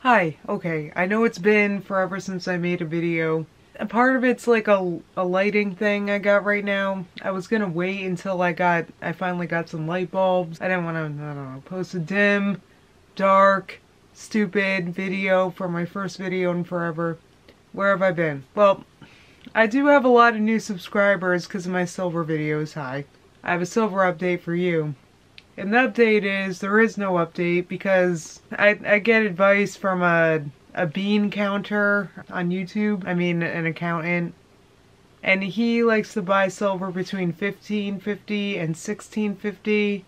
Hi, okay, I know it's been forever since I made a video. A part of it's like a lighting thing I got right now. I was gonna wait until I finally got some light bulbs. I didn't want to, I don't know, post a dim, dark, stupid video for my first video in forever. Where have I been? Well, I do have a lot of new subscribers because of my silver videos. Hi. I have a silver update for you. And the update is, there is no update because I get advice from a bean counter on YouTube. I mean, an accountant. And he likes to buy silver between $15.50 and $16.50.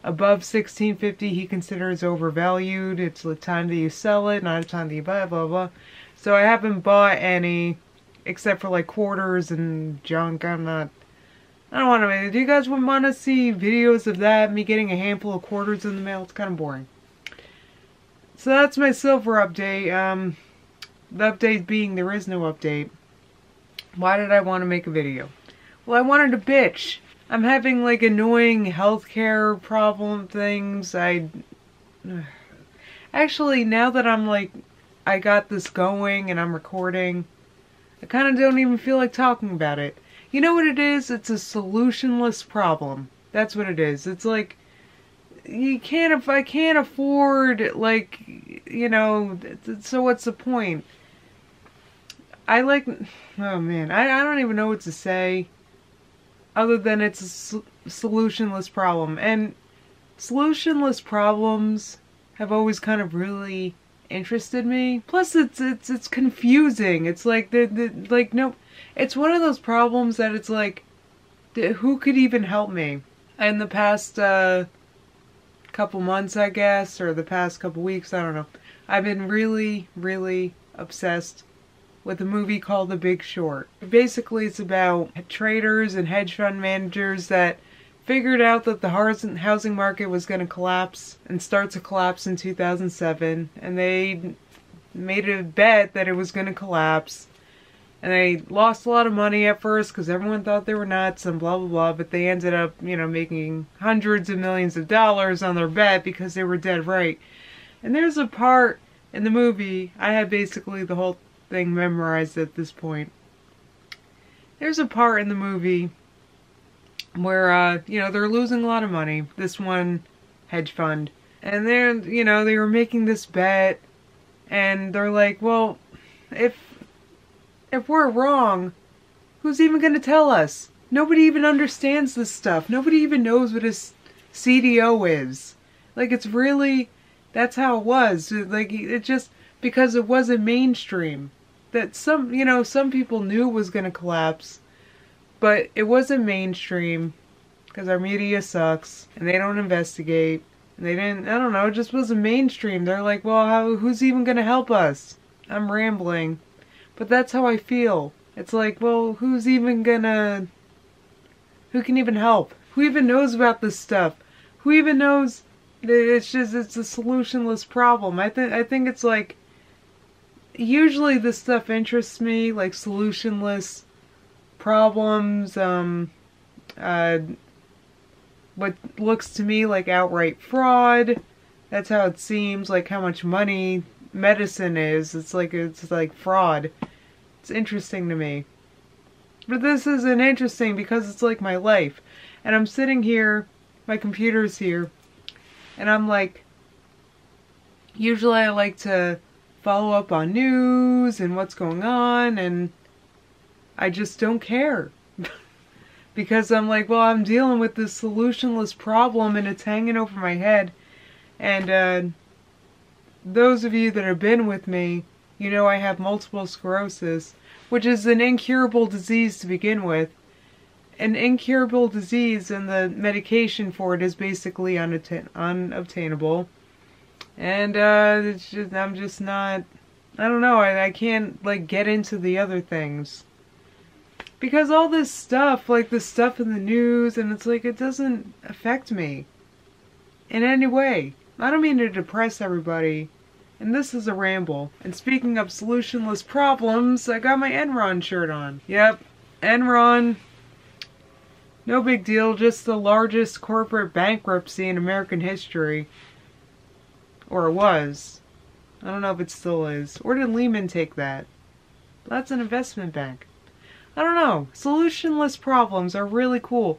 Above $16.50 he considers overvalued. It's the time that you sell it, not the time that you buy it, blah, blah. So I haven't bought any, except for like quarters and junk. I don't want to. Do you guys want to see videos of that? Me getting a handful of quarters in the mail? It's kind of boring. So that's my silver update. The update being there is no update. Why did I want to make a video? Well, I wanted to bitch. I'm having like annoying healthcare problem things. Actually, now that I'm like, I got this going and I'm recording, I kind of don't even feel like talking about it. You know what it is? It's a solutionless problem. That's what it is. It's like, I can't afford, like, you know, so what's the point? Oh man, I don't even know what to say other than it's a solutionless problem. And solutionless problems have always kind of really interested me. Plus it's confusing. It's like no, it's one of those problems that it's like, who could even help me? In the past couple months, I guess, or the past couple weeks, I don't know, I've been really obsessed with a movie called The Big Short. Basically it's about traders and hedge fund managers that figured out that the housing market was going to collapse and start to collapse in 2007, and they made a bet that it was going to collapse, and they lost a lot of money at first because everyone thought they were nuts and blah blah blah, but they ended up, you know, making hundreds of millions of dollars on their bet because they were dead right. And there's a part in the movie, I had basically the whole thing memorized at this point. There's a part in the movie where, you know, they're losing a lot of money, this one hedge fund. And they're, you know, they were making this bet, and they're like, well, if we're wrong, who's even going to tell us? Nobody even understands this stuff. Nobody even knows what a CDO is. Like, it's really, that's how it was. Like, it just, because it wasn't mainstream. That some, you know, some people knew it was going to collapse, but it wasn't mainstream because our media sucks and they don't investigate. And they didn't, I don't know, it just wasn't mainstream. They're like, well, who's even going to help us? I'm rambling. But that's how I feel. It's like, well, who can even help? Who even knows about this stuff? Who even knows that it's a solutionless problem? I think it's like, usually this stuff interests me, like solutionless problems, what looks to me like outright fraud. That's how it seems, like how much money medicine is. It's like fraud. It's interesting to me. But this isn't interesting because it's like my life. And I'm sitting here, my computer's here, and I'm like, usually I like to follow up on news and what's going on, and I just don't care. Because I'm like, well, I'm dealing with this solutionless problem and it's hanging over my head. And those of you that have been with me, you know I have multiple sclerosis, which is an incurable disease to begin with. An incurable disease, and the medication for it is basically unobtainable. And it's just, I'm just not, I don't know, I can't like get into the other things. Because all this stuff, like the stuff in the news, and it's like, it doesn't affect me in any way. I don't mean to depress everybody, and this is a ramble. And speaking of solutionless problems, I got my Enron shirt on. Yep, Enron, no big deal, just the largest corporate bankruptcy in American history. Or it was. I don't know if it still is. Or did Lehman take that? That's an investment bank. I don't know. Solutionless problems are really cool.